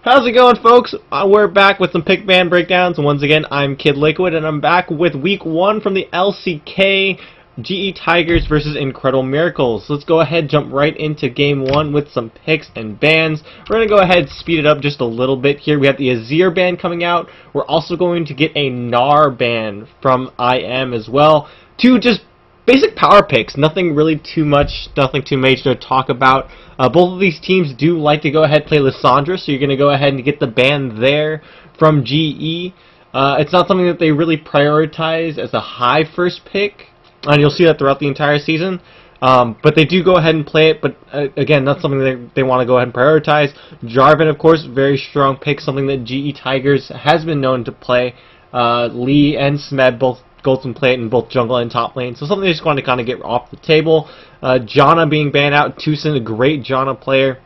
How's it going, folks? We're back with some pick ban breakdowns. Once again, I'm Kid Liquid, and I'm back with week 1 from the LCK GE Tigers versus Incredible Miracles. Let's go ahead, jump right into game 1 with some picks and bans. We're going to go ahead, speed it up just a little bit here. We have the Azir ban coming out. We're also going to get a Gnar ban from IM as well. Two just basic power picks, nothing really too much, nothing too major to talk about. Both of these teams do like to go ahead and play Lissandra, so you're going to go ahead and get the ban there from GE. It's not something that they really prioritize as a high first pick, and you'll see that throughout the entire season. But they do go ahead and play it, but again, not something that they want to go ahead and prioritize. Jarvan, of course, very strong pick, something that GE Tigers has been known to play. Lee and Smed both Golden Plate in both jungle and top lane, so something they just want to kind of get off the table. Janna being banned out, Tucson, a great Janna player,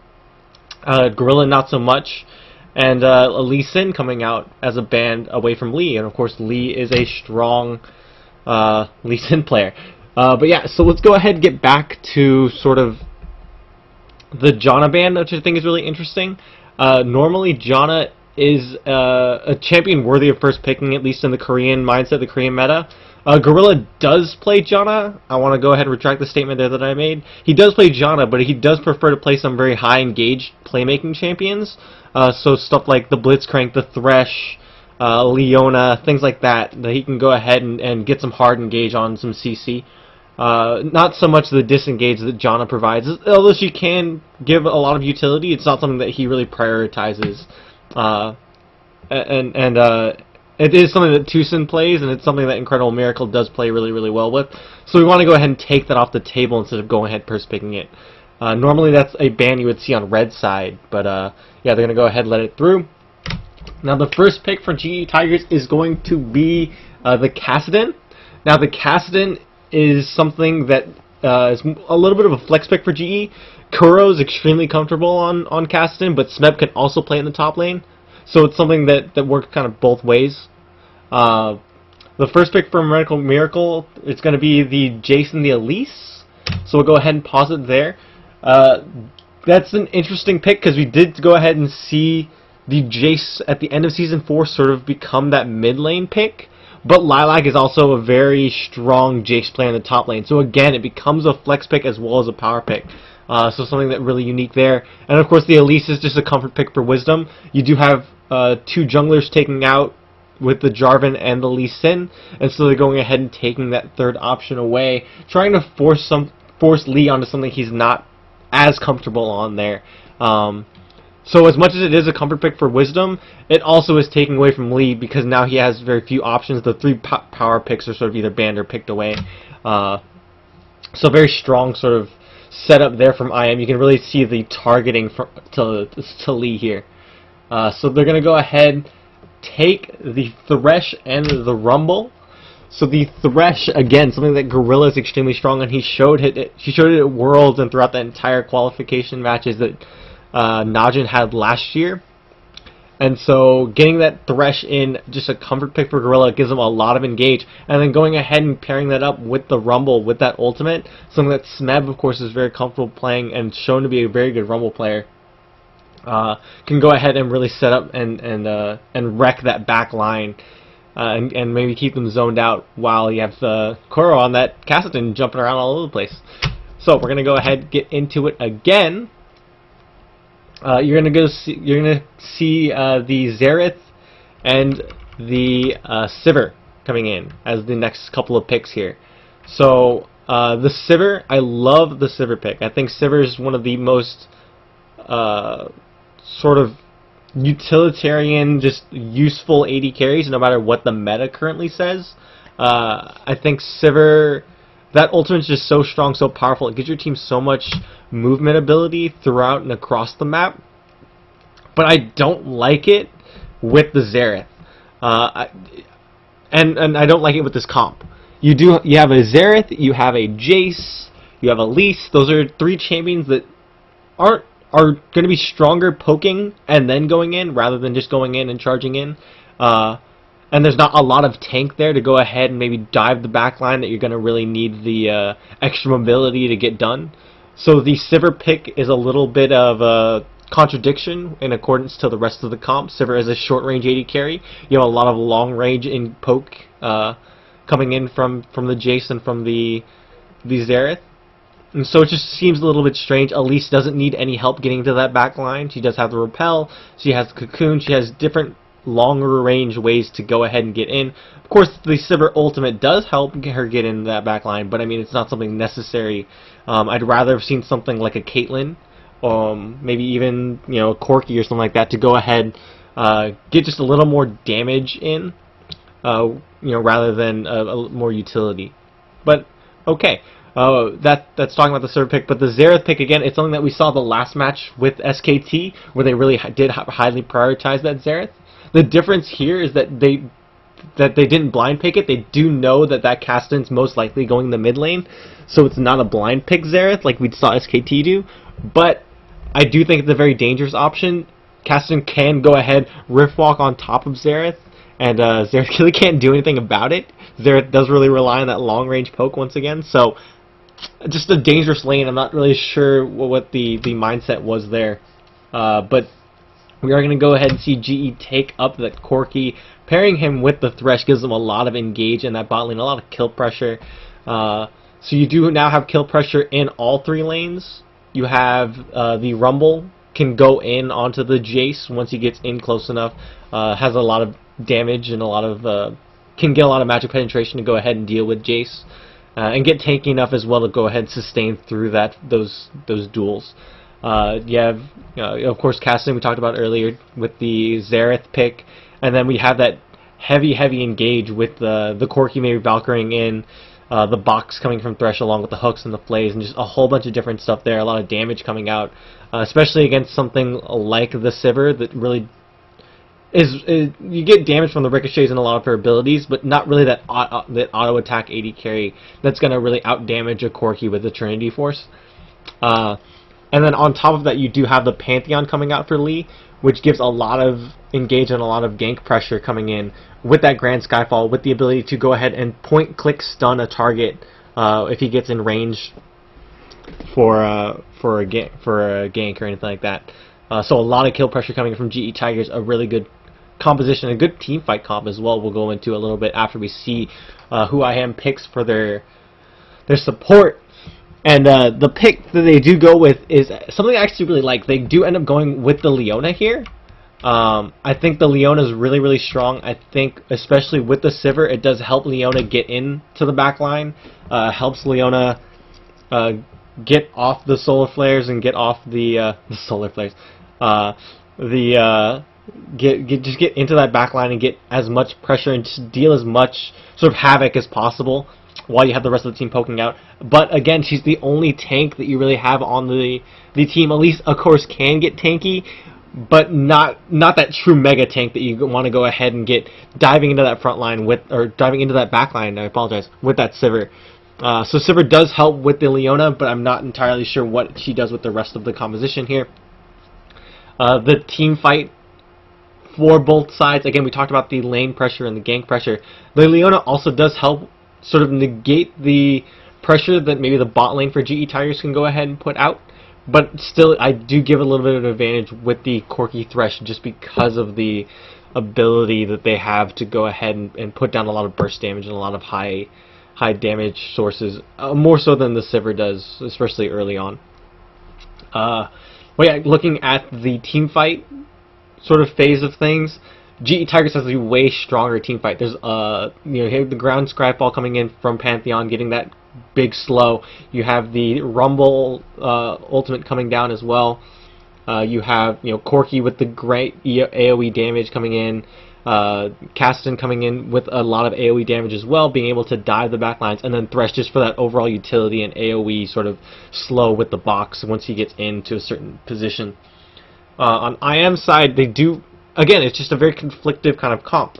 Gorilla not so much, and Lee Sin coming out as a ban away from Lee, and of course Lee is a strong Lee Sin player. But yeah, so let's go ahead and get back to sort of the Janna ban, which I think is really interesting. Normally Janna is a champion worthy of first picking, at least in the Korean mindset, the Korean meta. Gorilla does play Janna. I want to go ahead and retract the statement there that I made. He does play Janna, but he does prefer to play some very high engaged playmaking champions. So stuff like the Blitzcrank, the Thresh, Leona, things like that he can go ahead and get some hard engage on some CC. Not so much the disengage that Janna provides, although she can give a lot of utility. It's not something that he really prioritizes. It is something that Tucson plays, and it's something that Incredible Miracle does play really, really well with. So we want to go ahead and take that off the table instead of going ahead first picking it. Normally that's a ban you would see on red side, but yeah, they're going to go ahead and let it through. Now the first pick for GE Tigers is going to be the Kassadin. Now the Kassadin is something that is a little bit of a flex pick for GE. Kuro is extremely comfortable on Kassadin, but Smeb can also play in the top lane. So it's something that works kind of both ways. The first pick for Miracle, it's going to be the Jason the Elise. So we'll go ahead and pause it there. That's an interesting pick because we did go ahead and see the Jace at the end of Season 4 sort of become that mid lane pick. But Lilac is also a very strong Jace player in the top lane. So again, it becomes a flex pick as well as a power pick. So something that really unique there. And of course the Elise is just a comfort pick for Wisdom. You do have two junglers taking out with the Jarvan and the Lee Sin, and so they're going ahead and taking that third option away, trying to force Lee onto something he's not as comfortable on there. So as much as it is a comfort pick for Wisdom, it also is taking away from Lee because now he has very few options. The three power picks are sort of either banned or picked away. So very strong sort of setup there from IM. You can really see the targeting to Lee here. So they're going to go ahead, take the Thresh and the Rumble. So the Thresh, again, something that Gorilla is extremely strong on. He showed it at Worlds and throughout the entire qualification matches that Najin had last year. And so getting that Thresh in, just a comfort pick for Gorilla, gives him a lot of engage. And then going ahead and pairing that up with the Rumble, with that ultimate, something that Smeb, of course, is very comfortable playing and shown to be a very good Rumble player. Can go ahead and really set up and wreck that back line and maybe keep them zoned out while you have the Kuro on that Kassadin jumping around all over the place. So we're gonna go ahead and get into it again. You're gonna see the Xerath and the Sivir coming in as the next couple of picks here. So the Sivir, I love the Sivir pick. I think Sivir is one of the most sort of utilitarian, just useful AD carries, no matter what the meta currently says. I think Sivir, that ultimate is just so strong, so powerful. It gives your team so much movement ability throughout and across the map. But I don't like it with the Xerath. And I don't like it with this comp. You have a Xerath, you have a Jace, you have a Elise. Those are three champions that are going to be stronger poking and then going in rather than just going in and charging in. And there's not a lot of tank there to go ahead and maybe dive the back line that you're going to really need the extra mobility to get done. So the Sivir pick is a little bit of contradiction in accordance to the rest of the comp. Sivir is a short-range AD carry. You have a lot of long-range in poke coming in from the Jace and from the Xerath. And so it just seems a little bit strange. Elise doesn't need any help getting to that back line. She does have the Repel. She has the Cocoon. She has different longer range ways to go ahead and get in. Of course, the Sivir ultimate does help her get in that back line, but I mean, it's not something necessary. I'd rather have seen something like a Caitlyn, maybe even, you know, Corki or something like that to go ahead, get just a little more damage in, you know, rather than a more utility. But okay. That's talking about the Sivir pick, but the Xerath pick, again, it's something that we saw the last match with SKT, where they really did highly prioritize that Xerath. The difference here is that they didn't blind pick it. They do know that Castan's most likely going the mid lane, so it's not a blind pick Xerath like we saw SKT do, but I do think it's a very dangerous option. Castan can go ahead, rift walk on top of Xerath, and Xerath really can't do anything about it. Xerath does really rely on that long range poke once again, so just a dangerous lane. I'm not really sure what the mindset was there, but we are going to go ahead and see GE take up that Corki. Pairing him with the Thresh gives them a lot of engage in that bot lane, a lot of kill pressure. So you do now have kill pressure in all three lanes. You have the Rumble can go in onto the Jace once he gets in close enough. Has a lot of damage and a lot of can get a lot of magic penetration to go ahead and deal with Jace. And get tanky enough as well to go ahead and sustain through those duels. You have, of course, Castan we talked about earlier with the Xerath pick, and then we have that heavy engage with the Corki maybe Valkyring in, the box coming from Thresh along with the hooks and the flays, and just a whole bunch of different stuff there. A lot of damage coming out, especially against something like the Sivir that really is you get damage from the ricochets and a lot of her abilities, but not really that auto attack AD carry that's going to really out damage a Corki with the Trinity Force. And then on top of that, you do have the Pantheon coming out for Lee, which gives a lot of engage and a lot of gank pressure coming in with that Grand Skyfall, with the ability to go ahead and point click stun a target if he gets in range for a gank or anything like that. So a lot of kill pressure coming from GE Tigers, a really good composition, a good team fight comp as well. We'll go into a little bit after we see who I am picks for their support. And the pick that they do go with is something I actually really like. They do end up going with the Leona here. I think the Leona is really strong. I think especially with the Sivir, it does help Leona get into the back line. Helps Leona get off the solar flares and get off the solar flares. Just get into that back line and get as much pressure and just deal as much sort of havoc as possible while you have the rest of the team poking out. But again, she's the only tank that you really have on the team. Elise, of course, can get tanky, but not that true mega tank that you want to go ahead and get diving into that front line with, or diving into that back line, I apologize, with that Sivir. So Sivir does help with the Leona, but I'm not entirely sure what she does with the rest of the composition here. The team fight for both sides, again, we talked about the lane pressure and the gank pressure. The Leona also does help sort of negate the pressure that maybe the bot lane for GE Tigers can go ahead and put out. But still, I do give a little bit of an advantage with the Corki Thresh just because of the ability that they have to go ahead and put down a lot of burst damage and a lot of high damage sources, more so than the Sivir does, especially early on. Well, yeah, looking at the team fight sort of phase of things, GE Tigers has a way stronger team fight. There's you have the ground Skyfall coming in from Pantheon, getting that big slow. You have the Rumble ultimate coming down as well. You have Corki with the great AoE damage coming in. Castan coming in with a lot of AoE damage as well, being able to dive the backlines, and then Thresh just for that overall utility and AoE sort of slow with the box once he gets into a certain position. On IM's side, they do, again, it's just a very conflictive kind of comp.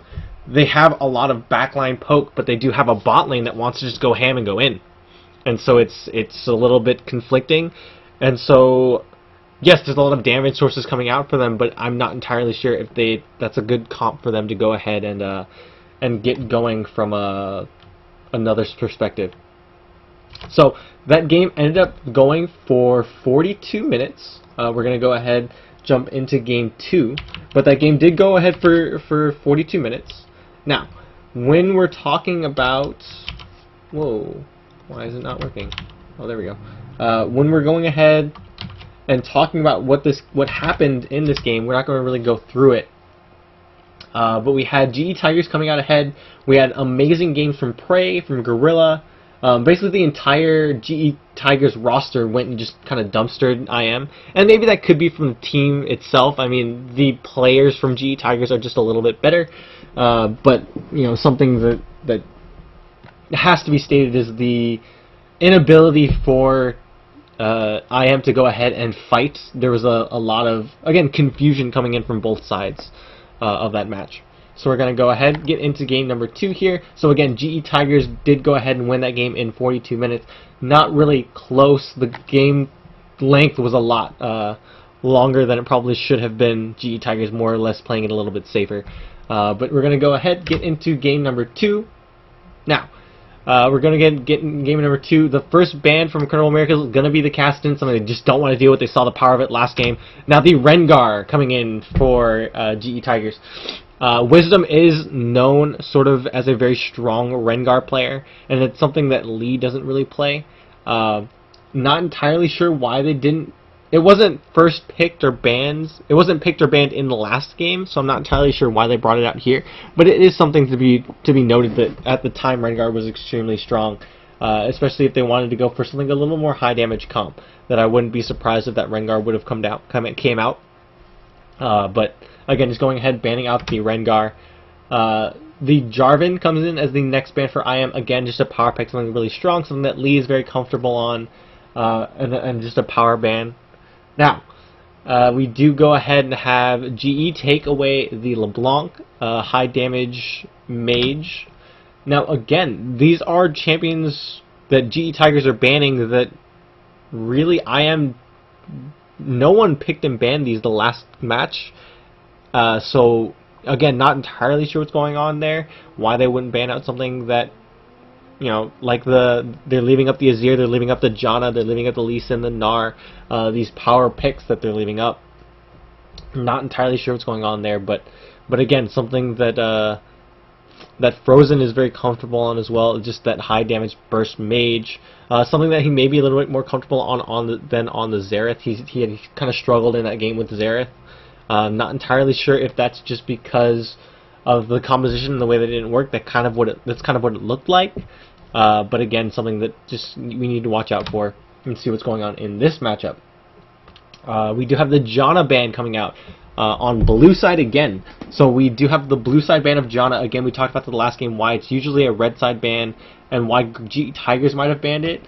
They have a lot of backline poke, but they do have a bot lane that wants to just go ham and go in. And so it's a little bit conflicting. And so, yes, there's a lot of damage sources coming out for them, but I'm not entirely sure if that's a good comp for them to go ahead and get going from another's perspective. So that game ended up going for 42 minutes. We're going to go ahead, jump into game 2. But that game did go ahead for 42 minutes. Now, when we're talking about... Whoa, why is it not working? Oh, there we go. When we're going ahead and talking about what happened in this game, we're not going to really go through it. But we had GE Tigers coming out ahead. We had amazing games from Prey, from Gorilla. Basically, the entire GE Tigers roster went and just kind of dumpstered IM. And maybe that could be from the team itself. I mean, the players from GE Tigers are just a little bit better. But, you know, something that has to be stated is the inability for IM to go ahead and fight. There was a lot of, again, confusion coming in from both sides of that match. So we're going to go ahead and get into game number 2 here. So again, GE Tigers did go ahead and win that game in 42 minutes. Not really close. The game length was a lot longer than it probably should have been. GE Tigers more or less playing it a little bit safer. But we're going to go ahead and get into game number 2. Now, we're going to get in game number 2. The first ban from Incredible Miracles is going to be the Caston, something they just don't want to deal with. They saw the power of it last game. Now the Rengar coming in for GE Tigers. Wisdom is known sort of as a very strong Rengar player, and it's something that Lee doesn't really play. Not entirely sure why they didn't. It wasn't first picked or banned. It wasn't picked or banned in the last game, so I'm not entirely sure why they brought it out here. But it is something to be noted that at the time Rengar was extremely strong, especially if they wanted to go for something a little more high damage comp. That I wouldn't be surprised if that Rengar would have came out. But again, just going ahead banning out the Rengar. The Jarvan comes in as the next ban for IM. Again, just a power pick, something really strong, something that Lee is very comfortable on, and just a power ban. Now, we do go ahead and have GE take away the LeBlanc, high damage mage. Now, again, these are champions that GE Tigers are banning that really no one picked and banned these the last match. So, again, not entirely sure what's going on there. Why they wouldn't ban out something that, you know, like they're leaving up the Azir, they're leaving up the Janna, they're leaving up the Lee Sin, the Gnar, these power picks that they're leaving up. Not entirely sure what's going on there, but again, something that that Frozen is very comfortable on as well. Just that high damage burst mage, something that he may be a little bit more comfortable than on the Xerath. He had kind of struggled in that game with Xerath. Not entirely sure if that's just because of the composition and the way that it didn't work. That's kind of what it looked like. But again, something that just we need to watch out for and see what's going on in this matchup. We do have the Janna ban coming out on blue side again. So we do have the blue side ban of Janna. Again, we talked about the last game why it's usually a red side ban and why GE Tigers might have banned it.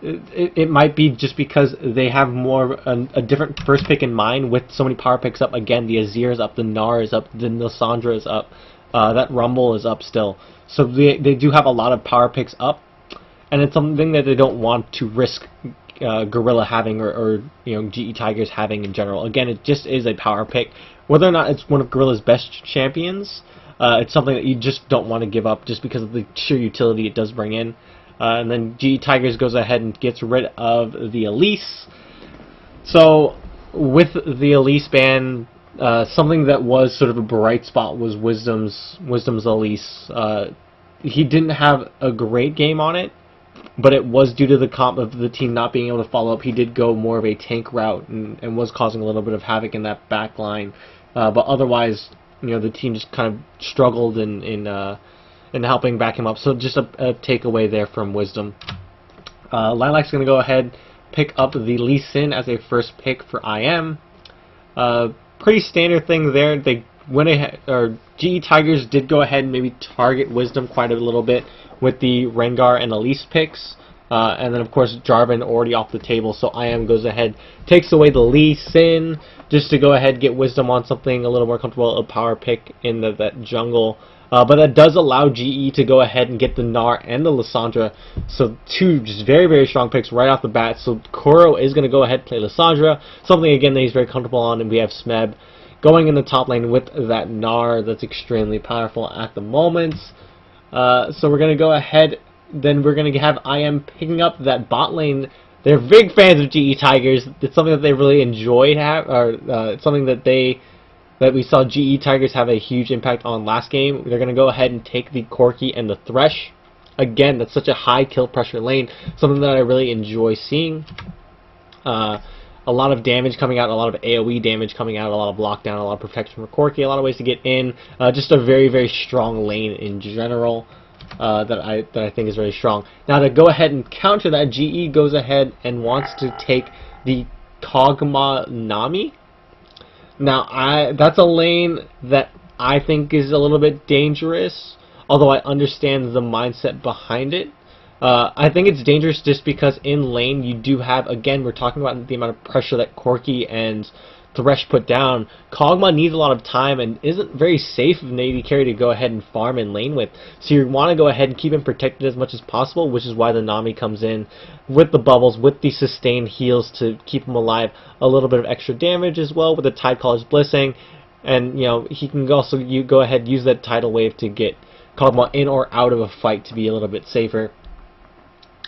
It might be just because they have more a different first pick in mind with so many power picks up. Again, the Azir is up, the Gnar is up, the Lissandra is up, that Rumble is up still. So they do have a lot of power picks up, and it's something that they don't want to risk Gorilla having or you know, GE Tigers having in general. Again, it just is a power pick. Whether or not it's one of Gorilla's best champions, it's something that you just don't want to give up just because of the sheer utility it does bring in. And then GE Tigers goes ahead and gets rid of the Elise. So with the Elise ban, something that was sort of a bright spot was Wisdom's Elise. He didn't have a great game on it, but it was due to the comp of the team not being able to follow up. He did go more of a tank route and was causing a little bit of havoc in that back line. But otherwise, you know, the team just kind of struggled in helping back him up. So just a takeaway there from Wisdom. Lilac's going to go ahead, pick up the Lee Sin as a first pick for IM. Pretty standard thing there. They went ahead, or GE Tigers did go ahead and maybe target Wisdom quite a little bit with the Rengar and Elise picks. And then, of course, Jarvan already off the table, so IM goes ahead, takes away the Lee Sin, just to go ahead and get Wisdom on something a little more comfortable, a power pick in that jungle. But that does allow GE to go ahead and get the Gnar and the Lissandra. So two just very, very strong picks right off the bat. So Kuro is going to go ahead and play Lissandra, something again that he's very comfortable on, and we have Smeb going in the top lane with that Gnar that's extremely powerful at the moment. So we're going to go ahead, then we're going to have IM picking up that bot lane they're big fans of GE Tigers. It's something that they really enjoy it's something that we saw GE Tigers have a huge impact on last game. They're going to go ahead and take the Corki and the Thresh. Again, that's such a high kill pressure lane, something that I really enjoy seeing. A lot of damage coming out, a lot of AoE damage coming out, a lot of lockdown, a lot of protection for Corki, a lot of ways to get in. Just a very, very strong lane in general. That I think is very strong. Now to go ahead and counter that, GE goes ahead and wants to take the Kog'Maw Nami. Now that's a lane that I think is a little bit dangerous, although I understand the mindset behind it. I think it's dangerous just because in lane you do have, again, we're talking about the amount of pressure that Corki and Thresh put down. Kog'Maw needs a lot of time and isn't very safe of an AD carry to go ahead and farm in lane with. So you want to go ahead and keep him protected as much as possible, which is why the Nami comes in with the bubbles, with the sustained heals to keep him alive. A little bit of extra damage as well with the Tidecaller's Blissing. And, you know, he can also go ahead and use that Tidal Wave to get Kog'Maw in or out of a fight to be a little bit safer.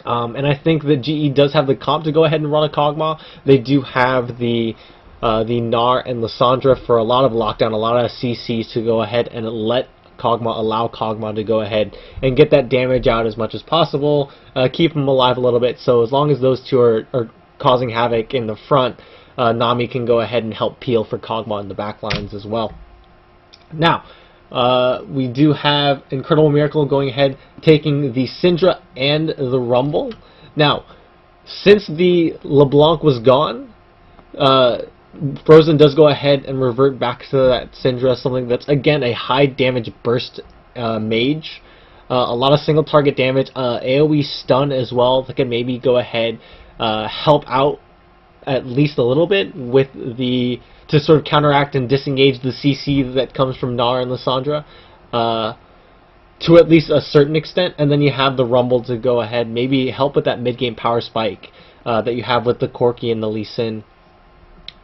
And I think that GE does have the comp to go ahead and run a Kog'Maw. They do have the Gnar and Lissandra for a lot of lockdown, a lot of CCs to go ahead and allow Kog'Maw to go ahead and get that damage out as much as possible, keep him alive a little bit. So as long as those two are causing havoc in the front, Nami can go ahead and help peel for Kog'Maw in the back lines as well. Now, we do have Incredible Miracle going ahead, taking the Syndra and the Rumble. Now, since the LeBlanc was gone, Frozen does go ahead and revert back to that Syndra, something that's, again, a high damage burst mage. A lot of single target damage, AoE stun as well, that can maybe go ahead, help out at least a little bit with to sort of counteract and disengage the CC that comes from Gnar and Lissandra to at least a certain extent. And then you have the Rumble to go ahead, maybe help with that mid-game power spike that you have with the Corki and the Lee Sin,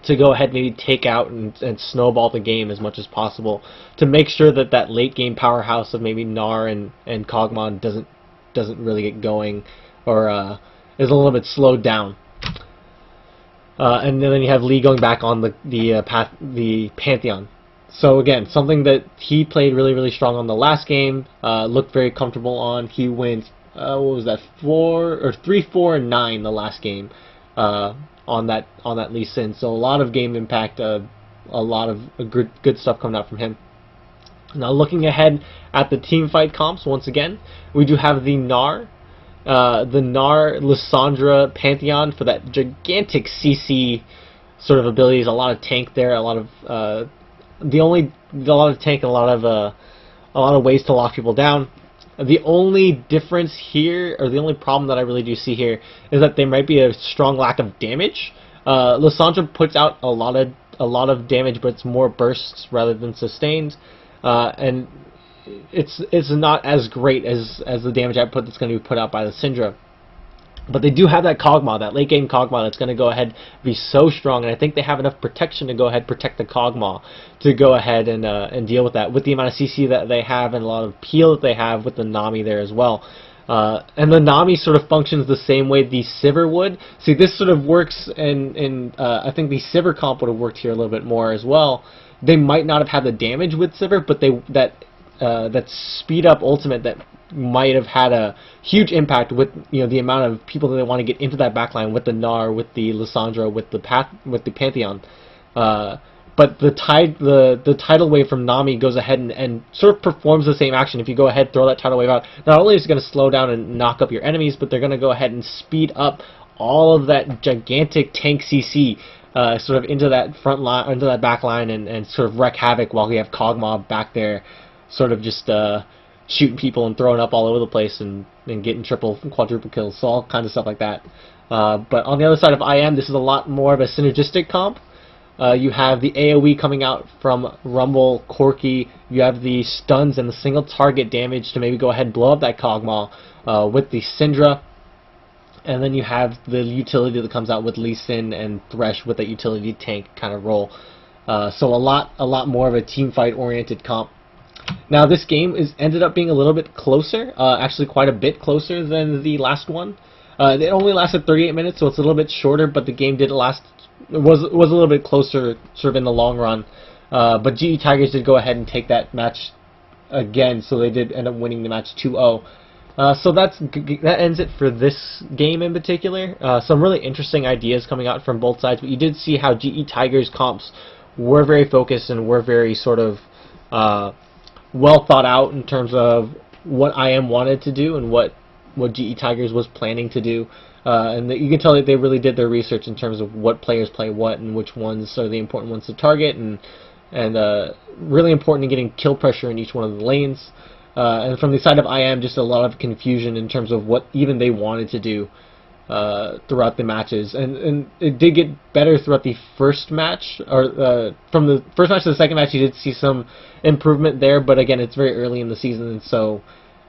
to go ahead and maybe take out and snowball the game as much as possible to make sure that that late game powerhouse of maybe Gnar and Kog'Maw doesn't really get going or is a little bit slowed down. And then you have Lee going back on the Pantheon. So again, something that he played really, really strong on the last game, looked very comfortable on. He went, what was that, 3, 4, and 9 the last game on that Lee Sin. So a lot of game impact, a lot of good stuff coming out from him. Now looking ahead at the team fight comps, once again, we do have the Gnar Lissandra Pantheon for that gigantic CC sort of abilities. A lot of tank there, a lot of tank, and a lot of ways to lock people down. The only difference here, or the only problem that I really do see here, is that there might be a strong lack of damage. Lissandra puts out a lot of damage, but it's more bursts rather than sustained, and it's not as great as the damage output that's going to be put out by the Syndra. But they do have that Kog'Maw, that late game Kog'Maw that's going to go ahead and be so strong, and I think they have enough protection to go ahead and protect the Kog'Maw to go ahead and deal with that, with the amount of CC that they have and a lot of peel that they have with the Nami there as well. And the Nami sort of functions the same way the Sivir would. See, this sort of works in I think the Sivir comp would have worked here a little bit more as well. They might not have had the damage with Sivir, but that speed up ultimate that might have had a huge impact with, you know, the amount of people that they want to get into that backline with the Gnar, with the Lissandra, with the Pantheon. But the tidal wave from Nami goes ahead and sort of performs the same action. If you go ahead, throw that tidal wave out, not only is it going to slow down and knock up your enemies, but they're going to go ahead and speed up all of that gigantic tank CC sort of into that front line, into that back line, and sort of wreak havoc while we have Kog'Maw back there, sort of just shooting people and throwing up all over the place and getting triple, quadruple kills, so all kinds of stuff like that. But on the other side of IM, this is a lot more of a synergistic comp. You have the AoE coming out from Rumble, Corki. You have the stuns and the single target damage to maybe go ahead and blow up that Kog'Maw with the Syndra. And then you have the utility that comes out with Lee Sin and Thresh with that utility tank kind of role. So a lot more of a team fight oriented comp. Now this game ended up being a little bit closer, actually quite a bit closer than the last one. It only lasted 38 minutes, so it's a little bit shorter, but the game did last. It was a little bit closer, sort of in the long run. But GE Tigers did go ahead and take that match again, so they did end up winning the match 2-0. So that ends it for this game in particular. Some really interesting ideas coming out from both sides, but you did see how GE Tigers comps were very focused and were very sort of well thought out in terms of what IM wanted to do and what GE Tigers was planning to do. And you can tell that they really did their research in terms of what players play what and which ones are the important ones to target, and really important in getting kill pressure in each one of the lanes. And from the side of IM, just a lot of confusion in terms of what even they wanted to do throughout the matches. And it did get better throughout the first match, or from the first match to the second match, you did see some improvement there. But again, it's very early in the season, and so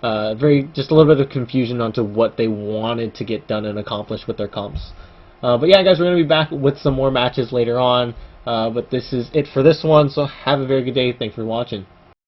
just a little bit of confusion onto what they wanted to get done and accomplish with their comps. But yeah, guys, we're going to be back with some more matches later on. But this is it for this one, so have a very good day. Thanks for watching.